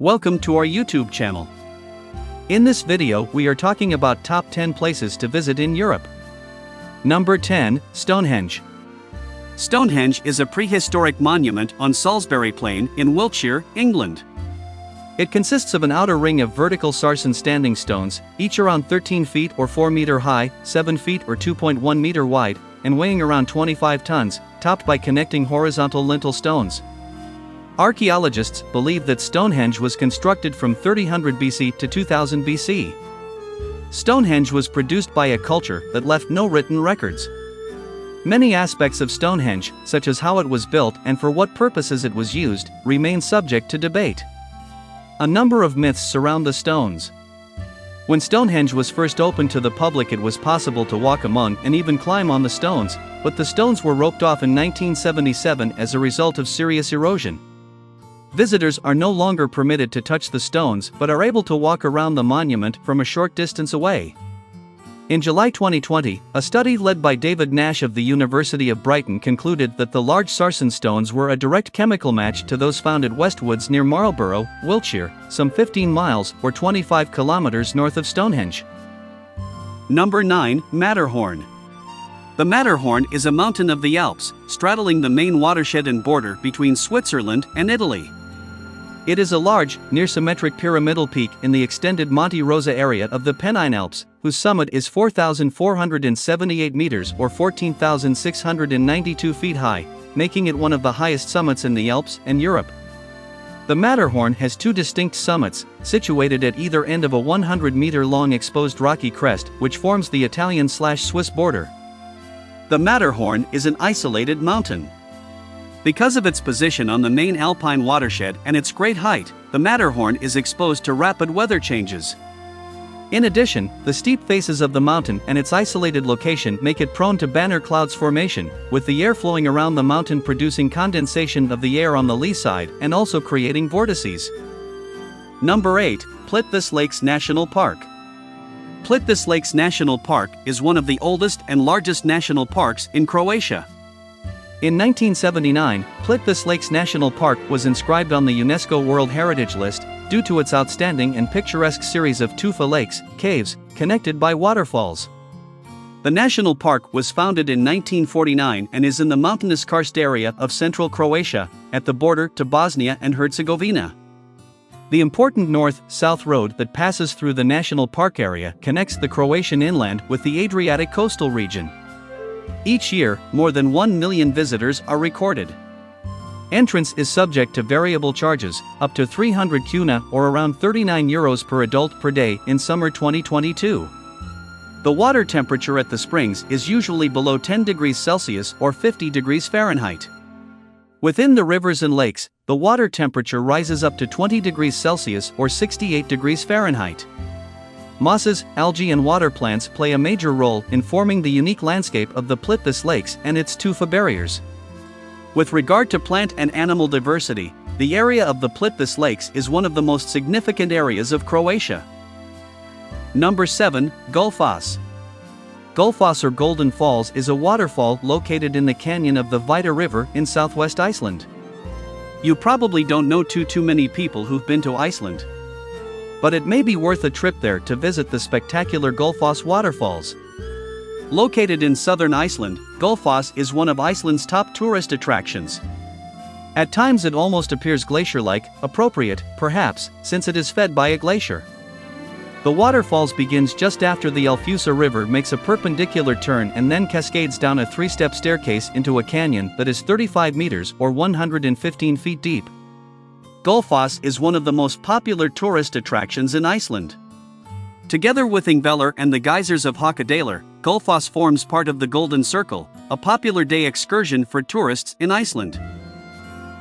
Welcome to our YouTube channel. In this video we are talking about top 10 places to visit in Europe. Number 10, Stonehenge. Stonehenge is a prehistoric monument on Salisbury Plain in Wiltshire, England. It consists of an outer ring of vertical sarsen standing stones, each around 13 feet or 4 meter high, 7 feet or 2.1 meter wide, and weighing around 25 tons, topped by connecting horizontal lintel stones. Archaeologists believe that Stonehenge was constructed from 3000 BC to 2000 BC. Stonehenge was produced by a culture that left no written records. Many aspects of Stonehenge, such as how it was built and for what purposes it was used, remain subject to debate. A number of myths surround the stones. When Stonehenge was first opened to the public, it was possible to walk among and even climb on the stones, but the stones were roped off in 1977 as a result of serious erosion. Visitors are no longer permitted to touch the stones but are able to walk around the monument from a short distance away. In July 2020, a study led by David Nash of the University of Brighton concluded that the large sarsen stones were a direct chemical match to those found at Westwoods near Marlborough, Wiltshire, some 15 miles or 25 kilometers north of Stonehenge. Number 9, Matterhorn. The Matterhorn is a mountain of the Alps, straddling the main watershed and border between Switzerland and Italy. It is a large, near-symmetric pyramidal peak in the extended Monte Rosa area of the Pennine Alps, whose summit is 4,478 meters or 14,692 feet high, making it one of the highest summits in the Alps and Europe. The Matterhorn has two distinct summits, situated at either end of a 100-meter-long exposed rocky crest which forms the Italian/Swiss border. The Matterhorn is an isolated mountain. Because of its position on the main alpine watershed and its great height, the Matterhorn is exposed to rapid weather changes. In addition, the steep faces of the mountain and its isolated location make it prone to banner clouds formation, with the air flowing around the mountain producing condensation of the air on the lee side and also creating vortices. Number 8, Plitvice Lakes National Park. Plitvice Lakes National Park is one of the oldest and largest national parks in Croatia. In 1979, Plitvice Lakes National Park was inscribed on the UNESCO World Heritage List due to its outstanding and picturesque series of tufa lakes, caves, connected by waterfalls. The national park was founded in 1949 and is in the mountainous karst area of central Croatia, at the border to Bosnia and Herzegovina. The important north-south road that passes through the national park area connects the Croatian inland with the Adriatic coastal region. Each year, more than 1 million visitors are recorded. Entrance is subject to variable charges, up to 300 kuna or around €39 per adult per day in summer 2022. The water temperature at the springs is usually below 10 degrees Celsius or 50 degrees Fahrenheit. Within the rivers and lakes, the water temperature rises up to 20 degrees Celsius or 68 degrees Fahrenheit. Mosses, algae and water plants play a major role in forming the unique landscape of the Plitvice Lakes and its tufa barriers. With regard to plant and animal diversity, the area of the Plitvice Lakes is one of the most significant areas of Croatia. Number 7, Gullfoss. Gullfoss or Golden Falls is a waterfall located in the canyon of the Vita River in southwest Iceland. You probably don't know too many people who've been to Iceland. But it may be worth a trip there to visit the spectacular Gullfoss waterfalls. Located in southern Iceland, Gullfoss is one of Iceland's top tourist attractions. At times it almost appears glacier-like, appropriate, perhaps, since it is fed by a glacier. The waterfalls begins just after the Elfusa River makes a perpendicular turn and then cascades down a 3-step staircase into a canyon that is 35 meters or 115 feet deep. Gullfoss is one of the most popular tourist attractions in Iceland. Together with Ingvellir and the geysers of Hakadalur, Gullfoss forms part of the Golden Circle, a popular day excursion for tourists in Iceland.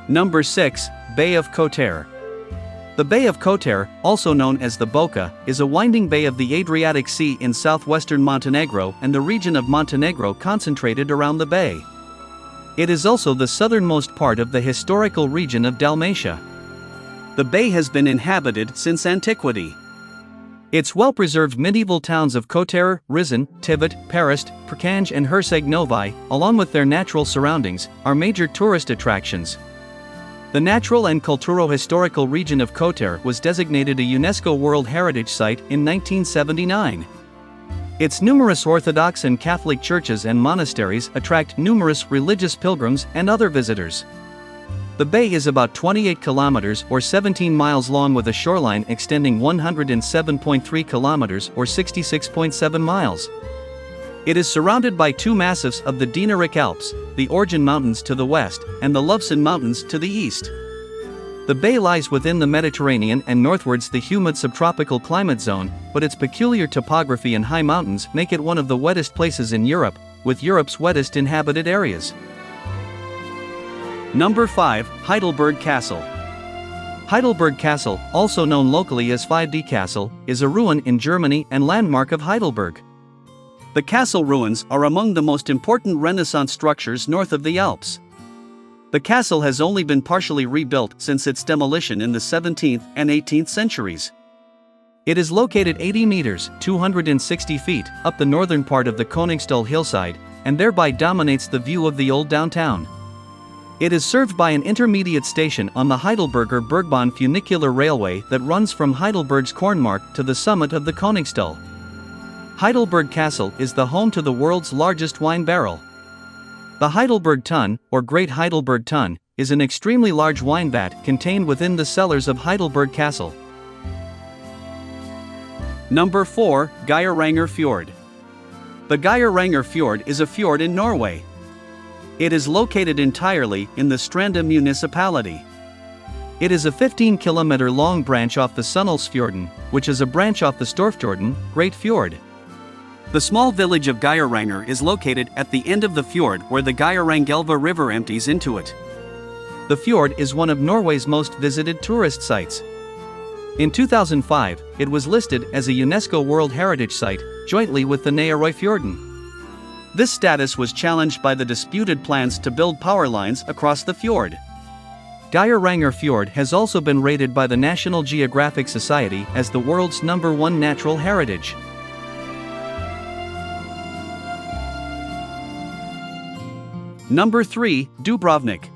Number 6, Bay of Kotor. The Bay of Kotor, also known as the Boka, is a winding bay of the Adriatic Sea in southwestern Montenegro and the region of Montenegro concentrated around the bay. It is also the southernmost part of the historical region of Dalmatia. The bay has been inhabited since antiquity. Its well-preserved medieval towns of Kotor, Rizan, Tivat, Perist, Prkanj and Herceg Novi, along with their natural surroundings, are major tourist attractions. The natural and cultural-historical region of Kotor was designated a UNESCO World Heritage Site in 1979. Its numerous Orthodox and Catholic churches and monasteries attract numerous religious pilgrims and other visitors. The bay is about 28 kilometers or 17 miles long with a shoreline extending 107.3 kilometers or 66.7 miles. It is surrounded by two massifs of the Dinaric Alps, the Organ Mountains to the west, and the Louvecian Mountains to the east. The bay lies within the Mediterranean and northwards the humid subtropical climate zone, but its peculiar topography and high mountains make it one of the wettest places in Europe, with Europe's wettest inhabited areas. Number 5. Heidelberg Castle. Heidelberg Castle, also known locally as 5D Castle, is a ruin in Germany and landmark of Heidelberg. The castle ruins are among the most important Renaissance structures north of the Alps. The castle has only been partially rebuilt since its demolition in the 17th and 18th centuries. It is located 80 meters (260 feet) up the northern part of the Königstuhl hillside, and thereby dominates the view of the old downtown. It is served by an intermediate station on the Heidelberger Bergbahn funicular railway that runs from Heidelberg's Kornmark to the summit of the Königstuhl. Heidelberg Castle is the home to the world's largest wine barrel. The Heidelberg Tun, or Great Heidelberg Tun, is an extremely large wine vat contained within the cellars of Heidelberg Castle. Number 4. Geiranger Fjord. The Geiranger Fjord is a fjord in Norway. It is located entirely in the Stranda municipality. It is a 15-kilometer long branch off the Sunnelsfjorden, which is a branch off the Storfjorden, Great Fjord. The small village of Geiranger is located at the end of the fjord where the Geirangelva River empties into it. The fjord is one of Norway's most visited tourist sites. In 2005, it was listed as a UNESCO World Heritage Site, jointly with the Nærøyfjorden. This status was challenged by the disputed plans to build power lines across the fjord. Geiranger Fjord has also been rated by the National Geographic Society as the world's #1 natural heritage. Number 3. Dubrovnik.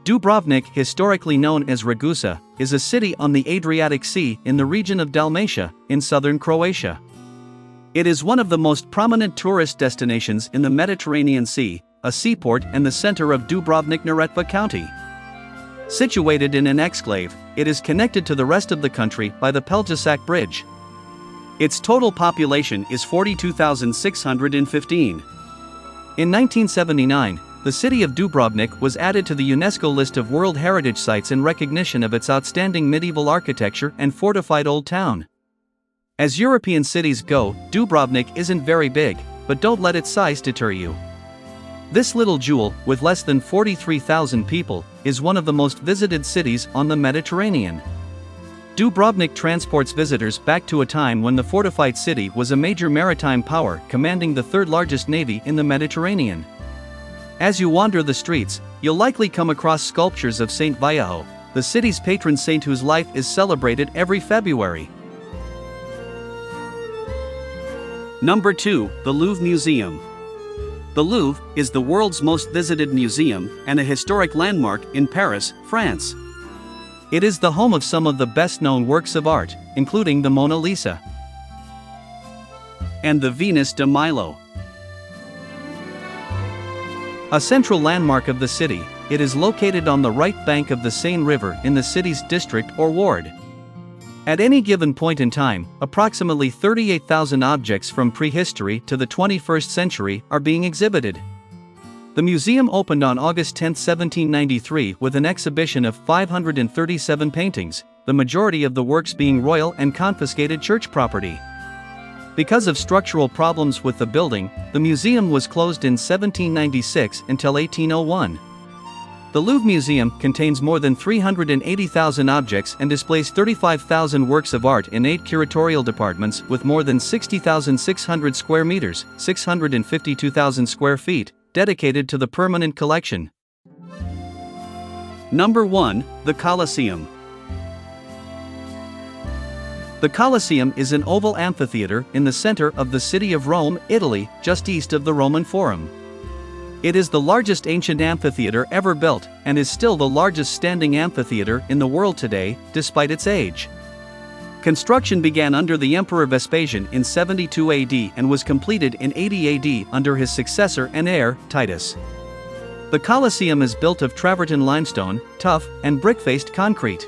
Dubrovnik, historically known as Ragusa, is a city on the Adriatic Sea in the region of Dalmatia, in southern Croatia. It is one of the most prominent tourist destinations in the Mediterranean Sea, a seaport and the center of Dubrovnik-Neretva County. Situated in an exclave, it is connected to the rest of the country by the Pelješac Bridge. Its total population is 42,615. In 1979, the city of Dubrovnik was added to the UNESCO list of World Heritage Sites in recognition of its outstanding medieval architecture and fortified old town. As European cities go, Dubrovnik isn't very big, but don't let its size deter you. This little jewel, with less than 43,000 people, is one of the most visited cities on the Mediterranean. Dubrovnik transports visitors back to a time when the fortified city was a major maritime power commanding the third largest navy in the Mediterranean. As you wander the streets, you'll likely come across sculptures of Saint Vallejo, the city's patron saint whose life is celebrated every February. Number 2. The Louvre Museum. The Louvre is the world's most visited museum and a historic landmark in Paris, France. It is the home of some of the best-known works of art, including the Mona Lisa and the Venus de Milo. A central landmark of the city, it is located on the right bank of the Seine River in the city's district or ward. At any given point in time, approximately 38,000 objects from prehistory to the 21st century are being exhibited. The museum opened on August 10, 1793 with an exhibition of 537 paintings, the majority of the works being royal and confiscated church property. Because of structural problems with the building, the museum was closed in 1796 until 1801. The Louvre Museum contains more than 380,000 objects and displays 35,000 works of art in 8 curatorial departments with more than 60,600 square meters, 652,000 square feet, dedicated to the permanent collection. Number 1. The Colosseum. The Colosseum is an oval amphitheater in the center of the city of Rome, Italy, just east of the Roman Forum. It is the largest ancient amphitheater ever built, and is still the largest standing amphitheater in the world today, despite its age. Construction began under the Emperor Vespasian in 72 AD and was completed in 80 AD under his successor and heir, Titus. The Colosseum is built of travertine limestone, tuff, and brick-faced concrete.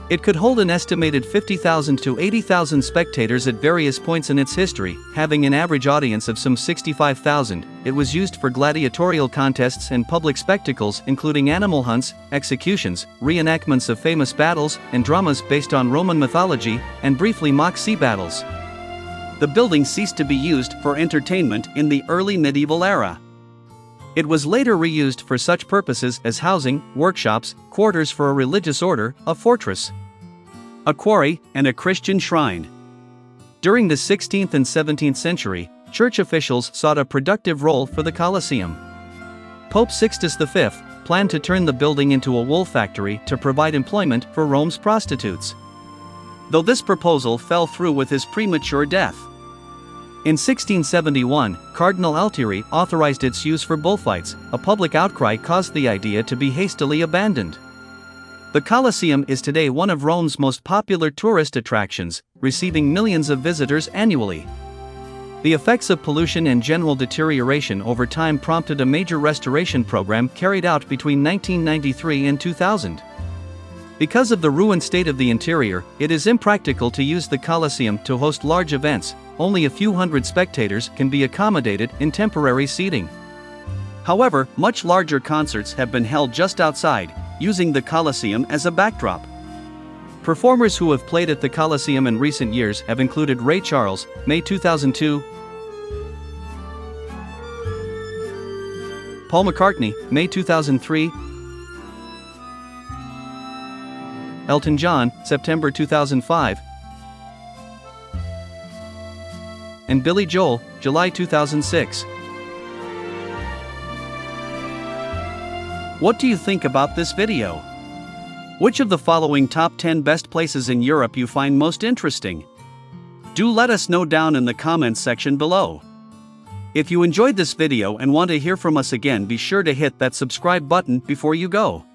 It could hold an estimated 50,000 to 80,000 spectators at various points in its history, having an average audience of some 65,000. It was used for gladiatorial contests and public spectacles including animal hunts, executions, reenactments of famous battles, and dramas based on Roman mythology, and briefly mock sea battles. The building ceased to be used for entertainment in the early medieval era. It was later reused for such purposes as housing, workshops, quarters for a religious order, a fortress, a quarry, and a Christian shrine. During the 16th and 17th century, church officials sought a productive role for the Colosseum. Pope Sixtus V planned to turn the building into a wool factory to provide employment for Rome's prostitutes, though this proposal fell through with his premature death. In 1671, Cardinal Altieri authorized its use for bullfights. A public outcry caused the idea to be hastily abandoned. The Colosseum is today one of Rome's most popular tourist attractions, receiving millions of visitors annually. The effects of pollution and general deterioration over time prompted a major restoration program carried out between 1993 and 2000. Because of the ruined state of the interior, it is impractical to use the Colosseum to host large events. Only a few hundred spectators can be accommodated in temporary seating. However, much larger concerts have been held just outside, using the Colosseum as a backdrop. Performers who have played at the Colosseum in recent years have included Ray Charles, May 2002, Paul McCartney, May 2003, Elton John, September 2005, and Billy Joel, July 2006. What do you think about this video? Which of the following top 10 best places in Europe you find most interesting? Do let us know down in the comments section below. If you enjoyed this video and want to hear from us again, be sure to hit that subscribe button before you go.